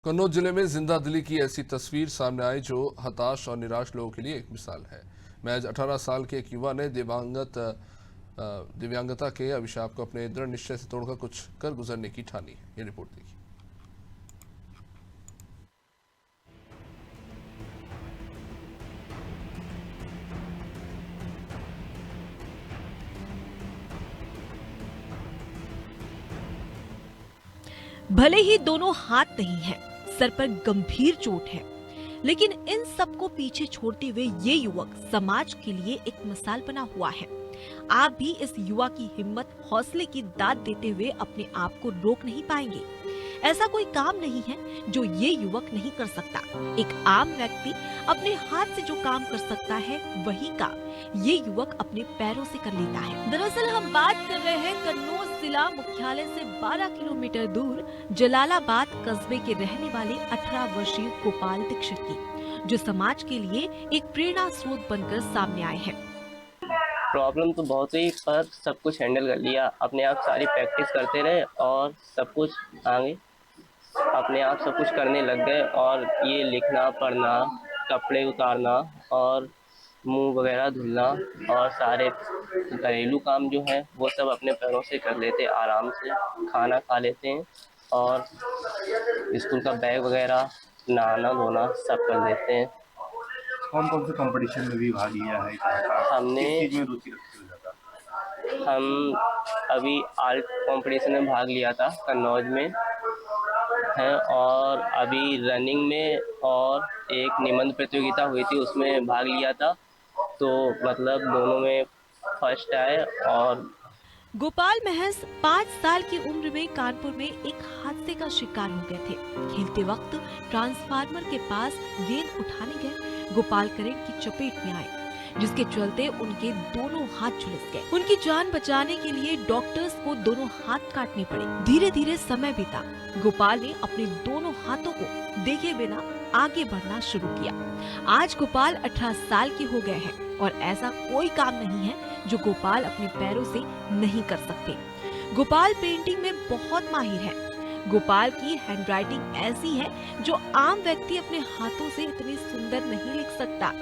कन्नौज जिले में जिंदा दिली की ऐसी तस्वीर सामने आई जो हताश और निराश लोगों के लिए एक मिसाल है। महज 18 साल के एक युवा ने दिव्यांगता के अभिशाप को अपने दृढ़ निश्चय से तोड़कर कुछ कर गुजरने की ठानी। ये रिपोर्ट देखिए। भले ही दोनों हाथ नहीं हैं, सर पर गंभीर चोट है, लेकिन इन सबको पीछे छोड़ते हुए ये युवक समाज के लिए एक मिसाल बना हुआ है। आप भी इस युवा की हिम्मत, हौसले की दाद देते हुए अपने आप को रोक नहीं पाएंगे। ऐसा कोई काम नहीं है जो ये युवक नहीं कर सकता। एक आम व्यक्ति अपने हाथ से जो काम कर सकता है, वही काम ये युवक अपने पैरों से कर लेता है। दरअसल हम बात कर रहे हैं कन्नौज जिला मुख्यालय से 12 किलोमीटर दूर जलालाबाद कस्बे के रहने वाले 18 वर्षीय गोपाल दीक्षित की, जो समाज के लिए एक प्रेरणा स्रोत बनकर सामने आए हैं। प्रॉब्लम तो बहुत हुई, पर सब कुछ हैंडल कर लिया। अपने आप सारी प्रैक्टिस करते रहे और सब कुछ आगे अपने आप सब कुछ करने लग गए। और ये लिखना, पढ़ना, कपड़े उतारना और मुंह वगैरह धुलना और सारे घरेलू काम जो है वो सब अपने पैरों से कर लेते, आराम से खाना खा लेते हैं और स्कूल का बैग वगैरह, नहाना धोना सब कर लेते हैं। कौन कौन से कंपटीशन में भी भाग लिया है? हमने किस चीज में रुचि रखते हो ज़्यादा? हम अभी आर्ट कंपटीशन में भाग लिया था कन्नौज में है, और अभी रनिंग में और एक निबंध प्रतियोगिता हुई थी उसमें भाग लिया था, तो मतलब दोनों में फर्स्ट आए। और गोपाल महज 5 साल की उम्र में कानपुर में एक हादसे का शिकार हो गए थे। खेलते वक्त ट्रांसफार्मर के पास गेंद उठाने गए, गोपाल करंट की चपेट में आए, जिसके चलते उनके दोनों हाथ झुलस गए। उनकी जान बचाने के लिए डॉक्टर्स को दोनों हाथ काटने पड़े। धीरे धीरे समय बीता, गोपाल ने अपने दोनों हाथों को देखे बिना आगे बढ़ना शुरू किया। आज गोपाल 18 साल के हो गए हैं और ऐसा कोई काम नहीं है जो गोपाल अपने पैरों से नहीं कर सकते। गोपाल पेंटिंग में बहुत माहिर है। गोपाल की हैंडराइटिंग ऐसी है जो आम व्यक्ति अपने हाथों से इतनी सुंदर नहीं लिख सकता।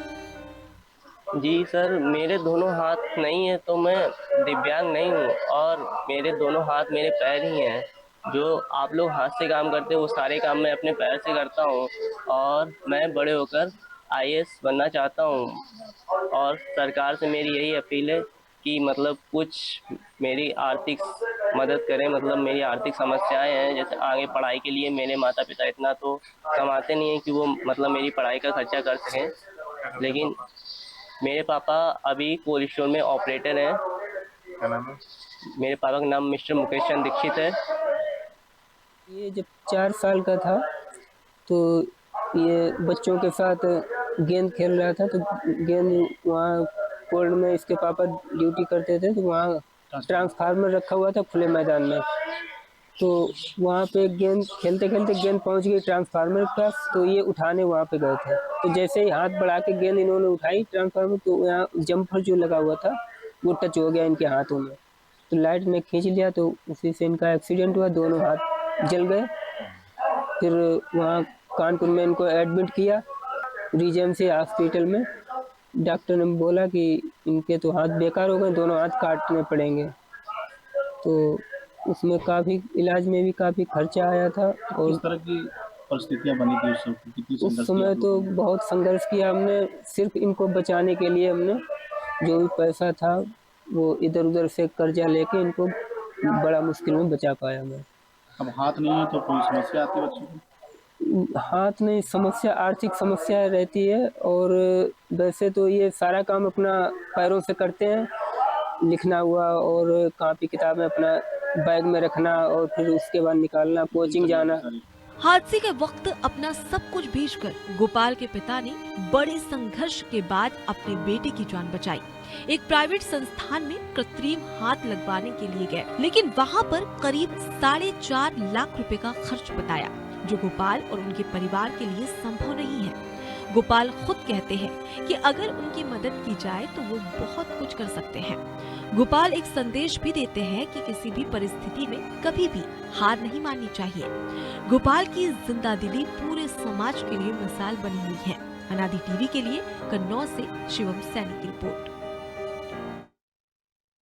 जी सर, मेरे दोनों हाथ नहीं है तो मैं दिव्यांग नहीं हूँ, और मेरे दोनों हाथ मेरे पैर ही हैं। जो आप लोग हाथ से काम करते हो वो सारे काम मैं अपने पैर से करता हूँ, और मैं बड़े होकर आईएएस बनना चाहता हूँ। और सरकार से मेरी यही अपील है कि मतलब कुछ मेरी आर्थिक मदद करें। मतलब मेरी आर्थिक समस्याएं हैं, जैसे आगे पढ़ाई के लिए मेरे माता पिता इतना तो कमाते नहीं हैं कि वो मतलब मेरी पढ़ाई का खर्चा कर सकें, लेकिन मेरे पापा अभी कोल्ड स्टोर में ऑपरेटर हैं। क्या नाम है? मेरे पापा का नाम मिस्टर मुकेश चंद दीक्षित है। ये जब 4 साल का था तो ये बच्चों के साथ गेंद खेल रहा था, तो गेंद वहाँ कोल्ड में इसके पापा ड्यूटी करते थे, तो वहाँ ट्रांसफार्मर रखा हुआ था खुले मैदान में। तो वहाँ पे गेंद खेलते खेलते गेंद पहुँच गई ट्रांसफार्मर के पास, तो ये उठाने वहाँ पे गए थे। तो जैसे ही हाथ बढ़ा के गेंद इन्होंने उठाई ट्रांसफार्मर, तो यहाँ जम्पर जो लगा हुआ था वो टच हो गया इनके हाथों में, तो लाइट ने खींच लिया, तो उसी से इनका एक्सीडेंट हुआ, दोनों हाथ जल गए। फिर वहाँ कानपुर में इनको एडमिट किया रीजेंसी हॉस्पिटल में। डॉक्टर ने बोला कि इनके तो हाथ बेकार हो गए, दोनों हाथ काटने पड़ेंगे। तो उसमें काफ़ी इलाज में भी काफ़ी खर्चा आया था। और किस तरह की परिस्थितियां बनी थी उस समय? कितनी उस संघर्ष समय किया तो आप लोगों ने? बहुत संघर्ष किया हमने, सिर्फ इनको बचाने के लिए हमने जो भी पैसा था वो इधर उधर से कर्जा लेके इनको बड़ा मुश्किल में बचा पाया मैं। अब हाथ नहीं है तो कोई समस्या आती है बच्चों को? हाथ नहीं, समस्या आर्थिक समस्या रहती है, और वैसे तो ये सारा काम अपना पैरों से करते हैं, लिखना हुआ और कॉपी किताबें अपना बैग में रखना और फिर उसके बाद निकालना, कोचिंग जाना। हादसे के वक्त अपना सब कुछ बेचकर गोपाल के पिता ने बड़े संघर्ष के बाद अपने बेटे की जान बचाई। एक प्राइवेट संस्थान में कृत्रिम हाथ लगवाने के लिए गए, लेकिन वहाँ पर करीब 4.5 लाख रुपए का खर्च बताया, जो गोपाल और उनके परिवार के लिए संभव नहीं है। गोपाल खुद कहते हैं कि अगर उनकी मदद की जाए तो वो बहुत कुछ कर सकते हैं। गोपाल एक संदेश भी देते हैं कि किसी भी परिस्थिति में कभी भी हार नहीं माननी चाहिए। गोपाल की जिंदादिली पूरे समाज के लिए मिसाल बनी हुई है। अनादि टीवी के लिए कन्नौज से शिवम सैनी की रिपोर्ट।